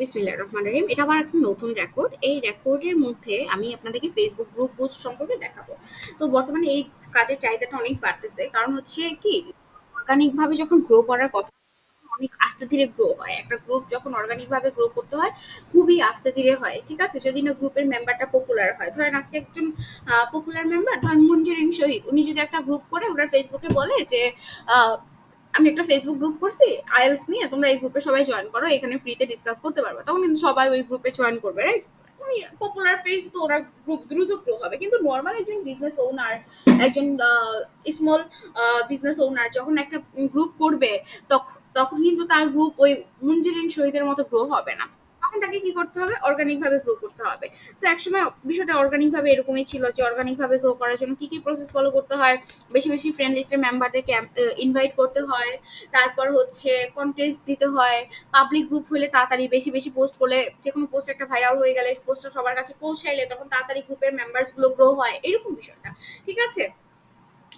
বিসমিল্লাহির রহমানির রহিম। এটা আমার একটা নতুন রেকর্ড। এই রেকর্ডের মধ্যে আমি আপনাদেরকে ফেসবুক গ্রুপ পোস্ট সম্পর্কে দেখাবো। তো বর্তমানে এই কাজের চাহিদাটা অনেক বাড়তেছে, কারণ হচ্ছে কি, অর্গানিক ভাবে যখন গ্রো করার কথা, অনেক আস্তে ধীরে গ্রো হয়। একটা গ্রুপ যখন অর্গানিক ভাবে গ্রো করতে হয়, খুবই আস্তে ধীরে হয়, ঠিক আছে? যদি না গ্রুপের মেম্বারটা পপুলার হয়, ধরেন আজকে একজন পপুলার মেম্বার, ধরেন মুনজিরিন শহীদ, উনি যদি একটা গ্রুপ করে ওনার ফেসবুকে বলে যে আহ, আমি একটা ফেসবুক গ্রুপ করছি আইএলস নিয়ে, তোমরা এই গ্রুপে সবাই জয়েন করো, এখানে ফ্রিতে ডিসকাস করতে পারবে, তখন কিন্তু সবাই ওই গ্রুপে জয়েন করবে, রাইট? পপুলার পেজ তো ওরা গ্রুপ দ্রুত গ্রো হবে। কিন্তু নর্মাল একজন বিজনেস ওনার, একজন স্মল বিজনেস ওনার যখন একটা গ্রুপ করবে, তখন কিন্তু তার গ্রুপ ওই মুঞ্জিরিন শহীদের মতো গ্রো হবে না। তখন তাকে কি করতে হবে? অর্গানিক ভাবে গ্রো করতে হবে। তো একসময় বিষয়টা অর্গানিক ভাবে এরকমই ছিল যে অর্গানিক ভাবে গ্রো করার জন্য কি কি প্রসেস ফলো করতে হয়: বেশি বেশি ফ্রেন্ড লিস্টের মেম্বারদেরকে ইনভাইট করতে হয়, তারপর হচ্ছে কন্টেস্ট দিতে হয়, পাবলিক গ্রুপ হলে তাড়াতাড়ি বেশি বেশি পোস্ট করলে, যে কোনো পোস্ট একটা ভাইরাল হয়ে গেলে, পোস্টটা সবার কাছে পৌঁছাইলে তখন তাড়াতাড়ি গ্রুপের মেম্বার্স গুলো গ্রো হয়, এরকম বিষয়টা, ঠিক আছে?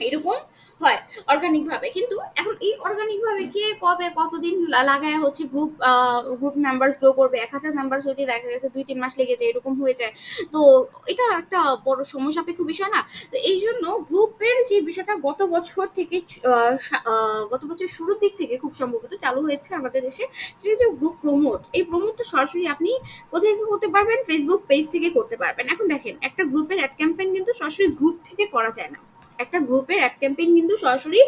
এরকম হয় অর্গানিক ভাবে। কিন্তু এখন এই অর্গানিক ভাবে কে কবে কতদিন লাগায় হচ্ছে গ্রুপ মেম্বার্স গ্রো করবে? 1,000 মেম্বার্স হইতে দেখা গেছে 2-3 মাস লেগে যায়, এরকম হয়ে যায়। তো এটা একটা বড় সময় সাপেক্ষ বিষয় না? তো এই জন্য গ্রুপের যে বিষয়টা গত বছর থেকে গত বছর শুরুর দিক থেকে খুব সম্ভবত চালু হয়েছে আমাদের দেশে, সেটা হচ্ছে গ্রুপ প্রমোট। এই প্রমোটটা সরাসরি আপনি কোথায় থেকে করতে পারবেন? ফেসবুক পেজ থেকে করতে পারবেন। এখন দেখেন, একটা গ্রুপের অ্যাড ক্যাম্পেইন কিন্তু সরাসরি গ্রুপ থেকে করা যায় না। একটা গ্রুপের অ্যাড ক্যাম্পেইন কিন্তু সরাসরি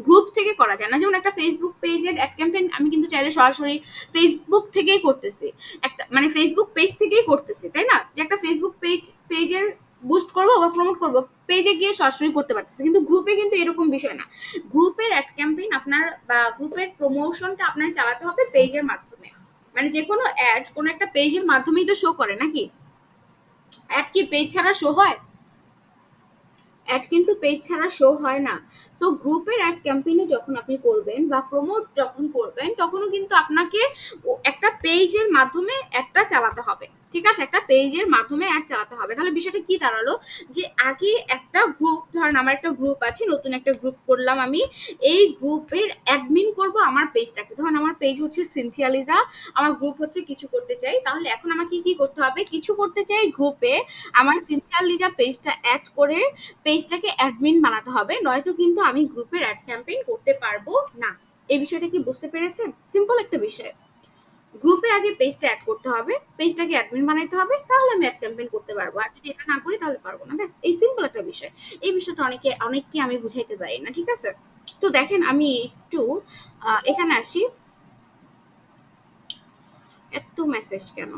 গ্রুপ থেকে করা যায় না। যেমন একটা ফেসবুক পেজের অ্যাড ক্যাম্পেইন আমি কিন্তু চাইলে সরাসরি ফেসবুক থেকেই করতেছি, একটা মানে ফেসবুক পেজ থেকেই করতেছি, তাই না? যে একটা ফেসবুক পেজের বুস্ট করবো বা প্রমোট করবো, পেজে গিয়ে সরাসরি করতে পারতেছি। কিন্তু গ্রুপে কিন্তু এরকম বিষয় না। গ্রুপের অ্যাড ক্যাম্পেইন আপনার বা গ্রুপের প্রমোশনটা আপনার চালাতে হবে পেজের মাধ্যমে। মানে যে কোনো অ্যাড কোনো একটা পেজের মাধ্যমেই তো শো করে নাকি? অ্যাড কি পেজ ছাড়া শো হয়? অ্যাড কিন্তু পেজ ছাড়া শো হয় না। তো গ্রুপের অ্যাড ক্যাম্পেইনে যখন আপনি করবেন বা প্রমোট যখন করবেন, তখনও কিন্তু আপনাকে একটা পেজের মাধ্যমে অ্যাডটা চালাতে হবে, ঠিক আছে? একটা পেজের মাধ্যমে অ্যাড চালাতে হবে। তাহলে বিষয়টা কি দাঁড়ালো? যে আগে একটা গ্রুপ, ধরেন আমার একটা গ্রুপ আছে, নতুন একটা গ্রুপ করলাম আমি, এই গ্রুপের অ্যাডমিন করব আমার পেজটাকে। ধরেন আমার পেজ হচ্ছে সিনথিয়া লিজা, আমার গ্রুপ হচ্ছে কিছু করতে চাই। তাহলে এখন আমাকে কি করতে হবে? কিছু করতে চাই গ্রুপে, আমার সিনথিয়া লিজা পেজটা অ্যাড করে পেজটাকে অ্যাডমিন বানাতে হবে, নয়তো কিন্তু আমি গ্রুপের অ্যাড ক্যাম্পেইন করতে পারবো না। এই বিষয়টা কি বুঝতে পেরেছেন? সিম্পল একটা বিষয়। গ্রুপে আগে পেজটা অ্যাড করতে হবে, পেজটাকে অ্যাডমিন বানাইতে হবে, তাহলে আমি অ্যাড ক্যাম্পেইন করতে পারবো। আর যদি এটা না করি তাহলে পারবো না। ব্যাস, এই সিম্পল একটা বিষয়। এই বিষয়টা অনেককে আমি বুঝাইতে পারি না, ঠিক আছে? তো দেখেন, আমি একটু এখানে আসি। এত মেসেজ কেন?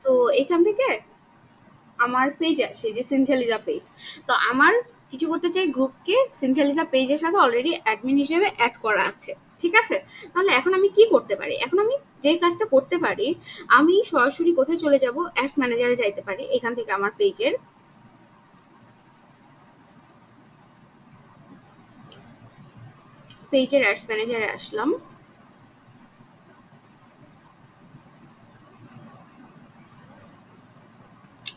তো এখান থেকে আমার পেজ আসে যে সিনথিয়ালিজা পেজ। তো আমার কিছু করতে চাই, গ্রুপকে সিনথিয়ালিজা পেজের সাথে অলরেডি অ্যাডমিন হিসেবে অ্যাড করা আছে, ঠিক আছে? তাহলে এখন আমি কি করতে পারি? এখন আমি যে কাজটা করতে পারি, আমি সরাসরি কোথায় চলে যাব? অ্যাডস ম্যানেজারে যাইতে পারি। এখান থেকে আমার পেজের অ্যাডস ম্যানেজারে আসলাম।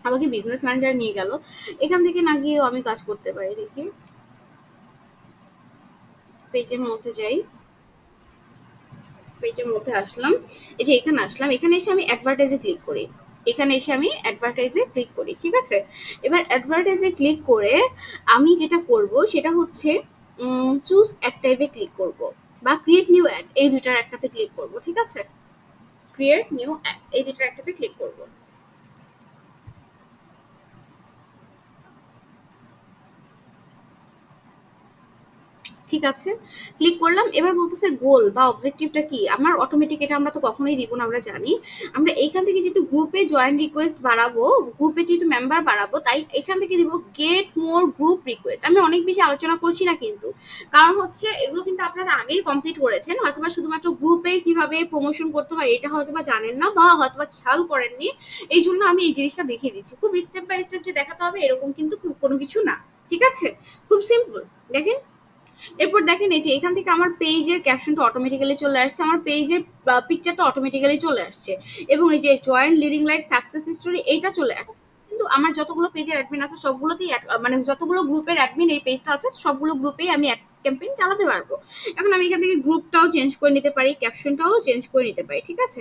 আমাকে বিজনেস ম্যানেজার নিয়ে গেল। এখান থেকে না গিয়েও আমি কাজ করতে পারি। দেখি, পেজের মধ্যে যাই, পেজের মধ্যে আসলাম, এই যে এখানে আসলাম, এখানে এসে আমি অ্যাডভার্টাইজে ক্লিক করি। এখানে এসে আমি অ্যাডভার্টাইজে ক্লিক করি, ঠিক আছে? এবার অ্যাডভার্টাইজে ক্লিক করে আমি যেটা করব সেটা হচ্ছে চুজ অ্যাড টাইপে ক্লিক করব, বা ক্রিয়েট নিউ অ্যাড, এই দুইটার একটাতে ক্লিক করব, ঠিক আছে? ক্রিয়েট নিউ অ্যাড, এই দুইটার একটাতে ক্লিক করব। ঠিক আছে, ক্লিক করলাম। এবার বলতেছে গোল বা অবজেক্টিভটা কি আমার। অটোমেটিক এটা আমরা তো কখনোই দিব না, আমরা জানি। আমরা এইখান থেকে যেহেতু গ্রুপে জয়েন রিকোয়েস্ট বাড়াবো, গ্রুপে যেহেতু মেম্বার বাড়াবো, তাই এখান থেকে দিব গেট মোর গ্রুপ রিকোয়েস্ট। আমি অনেক বেশি আলোচনা করছি না কিন্তু, কারণ হচ্ছে এগুলো কিন্তু আপনারা আগেই কমপ্লিট করেছেন, হয়তোবা শুধুমাত্র গ্রুপের কিভাবে প্রমোশন করতে হয় এটা হয়তোবা জানেন না, বা হয়তোবা খেয়াল করেননি। এই জন্য আমি এই জিনিসটা দেখিয়ে দিচ্ছি। খুব স্টেপ বাই স্টেপ যে দেখাতে হবে এরকম কিন্তু কোনো কিছু না, ঠিক আছে? খুব সিম্পল। দেখেন, এরপর দেখেন, এই যে এখান থেকে আমার পেজের ক্যাপশনটা অটোমেটিক্যালি চলে আসছে, আমার পেজের পিকচারটা অটোমেটিক্যালি চলে আসছে, এবং এই যে joint leading light success story এইটা চলে আসছে। কিন্তু আমার যতগুলো পেজের অ্যাডমিন আছে সবগুলোতেই মানে যতগুলো গ্রুপের অ্যাডমিন এই পেজটা আছে সবগুলো গ্রুপেই আমি ক্যাম্পেইন চালাতে পারবো। এখন আমি এখান থেকে গ্রুপটাও চেঞ্জ করে নিতে পারি, ক্যাপশনটাও চেঞ্জ করে নিতে পারি, ঠিক আছে?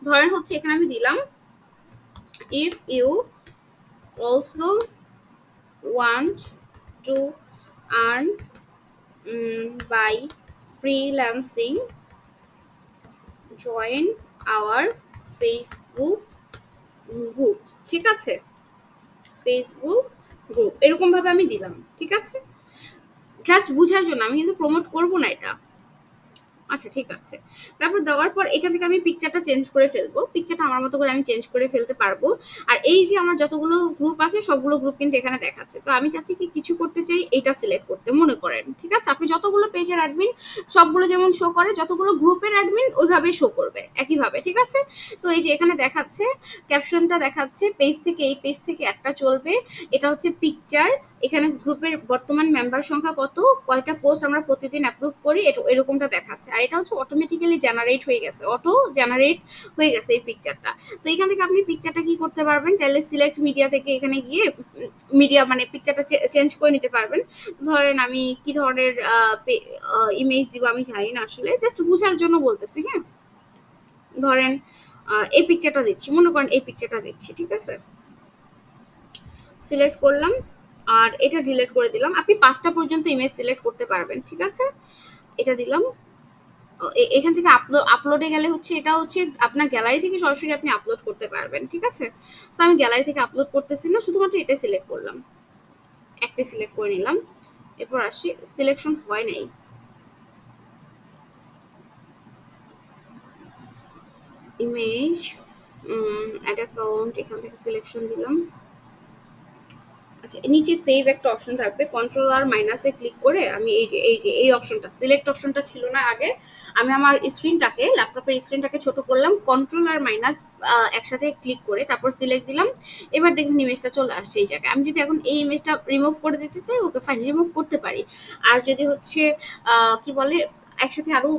ধরেন হচ্ছে এখানে আমি দিলাম if you also want to earn by freelancing, join our Facebook group, ঠিক আছে? ফেসবুক গ্রুপ এরকম ভাবে আমি দিলাম, ঠিক আছে? জাস্ট বুঝার জন্য, আমি কিন্তু প্রমোট করব না এটা। আচ্ছা ঠিক আছে। তারপর দেওয়ার পর এখান থেকে আমি পিকচারটা চেঞ্জ করে ফেলবো, পিকচারটা আমার মতো করে আমি চেঞ্জ করে ফেলতে পারবো। আর এই যে আমার যতগুলো গ্রুপ আছে সবগুলো গ্রুপ কিন্তু এখানে দেখাচ্ছে। তো আমি চাচ্ছি কি কিছু করতে চাই এটা সিলেক্ট করতে, মনে করেন, ঠিক আছে? আপনি যতগুলো পেজের অ্যাডমিন সবগুলো যেমন শো করে, যতগুলো গ্রুপের অ্যাডমিন ওইভাবেই শো করবে একইভাবে, ঠিক আছে? তো এই যে এখানে দেখাচ্ছে, ক্যাপশনটা দেখাচ্ছে পেজ থেকে, এই পেজ থেকে একটা চলবে, এটা হচ্ছে পিকচার, এখানে গ্রুপের বর্তমান মেম্বার সংখ্যা কত, কয়টা পোস্ট আমরা প্রতিদিন অ্যাপ্রুভ করি, এরকমটা দেখাচ্ছে। আর এটা হচ্ছে অটোমেটিক্যালি জেনারেট হয়ে গেছে, অটো জেনারেট হয়ে গেছে এই পিকচারটা। তো এখান থেকে আপনি পিকচারটা কি করতে পারবেন, চাইলে সিলেক্ট মিডিয়া থেকে এখানে গিয়ে মিডিয়া মানে পিকচারটা চেঞ্জ করে নিতে পারবেন। ধরেন আমি কি ধরনের ইমেজ দিব আমি জানি না আসলে, জাস্ট বুঝার জন্য বলতেছি, হ্যাঁ? ধরেন এই পিকচারটা দিচ্ছি, মনে করেন এই পিকচারটা দিচ্ছি, ঠিক আছে? সিলেক্ট করলাম আর এটা ডিলিট করে দিলাম। আপনি 5টা পর্যন্ত ইমেজ সিলেক্ট করতে পারবেন, ঠিক আছে? এটা দিলাম। এখান থেকে আপলোডে গেলে হচ্ছে এটা হচ্ছে আপনার গ্যালারি থেকে সরাসরি আপনি আপলোড করতে পারবেন, ঠিক আছে? সো আমি গ্যালারি থেকে আপলোড করতেছি না, শুধুমাত্র এটা সিলেক্ট করলাম, একটা সিলেক্ট করে নিলাম। এরপর আসি, সিলেকশন হয় নাই, ইমেজ অ্যাড অ্যাকাউন্ট, এখান থেকে সিলেকশন দিলাম। আচ্ছা নিচে সেভ একটা অপশন থাকবে, কন্ট্রোল আর মাইনাসে ক্লিক করে আমি এই যে এই অপশনটা, সিলেক্ট অপশনটা ছিল না আগে, আমি আমার স্ক্রিনটাকে, ল্যাপটপের স্ক্রিনটাকে ছোট করলাম, কন্ট্রোল আর মাইনাস একসাথে ক্লিক করে তারপর সিলেক্ট দিলাম। এবার দেখুন ইমেজটা চলে আসছে এই জায়গায়। আমি যদি এখন এই ইমেজটা রিমুভ করে দিতে চাই, ওকে ফাইন, রিমুভ করতে পারি। আর যদি হচ্ছে কি বলে একসাথে আরো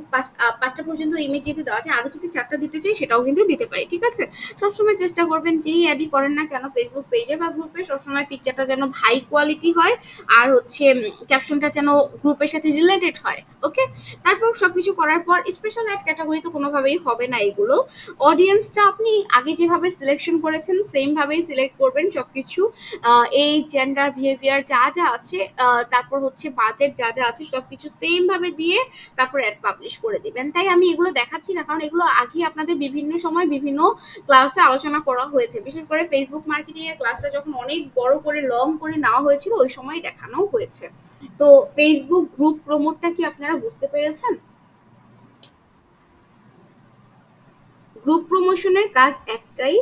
5টা পর্যন্ত ইমেজ যেতে দেওয়া আছে, আরো যদি 4টা দিতে চাই সেটাও কিন্তু দিতে পারি, ঠিক আছে? সবসময় চেষ্টা করবেন যেই অ্যাডই করেন না কেন ফেসবুক পেজে বা গ্রুপে, সবসময় পিকচারটা যেন হাই কোয়ালিটি হয়, আর হচ্ছে ক্যাপশনটা যেন গ্রুপের সাথে রিলেটেড হয়, ওকে? তারপর সবকিছু করার পর স্পেশাল অ্যাড ক্যাটাগরি তো কোনোভাবেই হবে না এগুলো। অডিয়েন্সটা আপনি আগে যেভাবে সিলেকশন করেছেন সেম ভাবেই সিলেক্ট করবেন সবকিছু, এই জেন্ডার বিহেভিয়ার যা যা আছে, তারপর হচ্ছে বাজেট যা যা আছে সবকিছু সেম ভাবে দিয়ে তারপর অ্যাড পাবলিশ করে দিবেন। তাই আমি এগুলো দেখাচ্ছি না, কারণ এগুলো আগে আপনাদের বিভিন্ন সময় বিভিন্ন ক্লাসে আলোচনা করা হয়েছে, বিশেষ করে ফেসবুক মার্কেটিং এর ক্লাসটা যখন অনেক বড় করে লং করে নেওয়া হয়েছিল ওই সময় দেখানো হয়েছে। তো ফেসবুক গ্রুপ প্রমোটটা কি আপনারা বুঝতে পেরেছেন? গ্রুপ প্রমোশনের কাজ একটাই,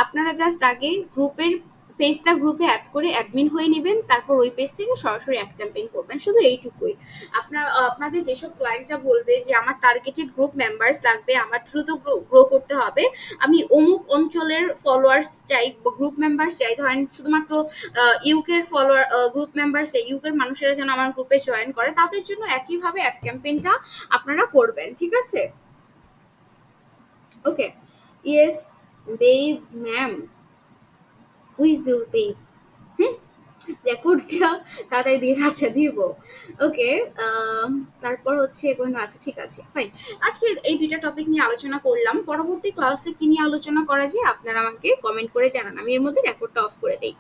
আপনারা জাস্ট আগে গ্রুপের পেজটা গ্রুপে অ্যাড করে অ্যাডমিন হয়ে নেবেন, তারপর ওই পেজ থেকে সরাসরি অ্যাড ক্যাম্পেইন করবেন, শুধু এইটুকুই। আপনাদের যেসব ক্লায়েন্টরা বলবে যে আমার টার্গেটেড গ্রুপ মেম্বার্স লাগবে, আমার দ্রুত গ্রো করতে হবে, আমি অমুক অঞ্চলের ফলোয়ার্স চাই, গ্রুপ মেম্বার্স চাই, ধরেন শুধুমাত্র ইউকের ফলোয়ার গ্রুপ মেম্বার্স চাই, ইউকের মানুষেরা যেন আমার গ্রুপে জয়েন করে, তাদের জন্য একইভাবে অ্যাড ক্যাম্পেইনটা আপনারা করবেন, ঠিক আছে? Okay, yes babe ma'am, with your babe, hmm, রেকর্ডটা তাড়াতাড়ি দিয়ে কাছে দিব, ওকে? তারপর হচ্ছে কোনো, আচ্ছা ঠিক আছে ফাইন। আজকে এই 2টা টপিক নিয়ে আলোচনা করলাম, পরবর্তী ক্লাসে কি নিয়ে আলোচনা করা যায় আপনারা আমাকে কমেন্ট করে জানান, আমি এর মধ্যে রেকর্ডটা অফ করে দিই।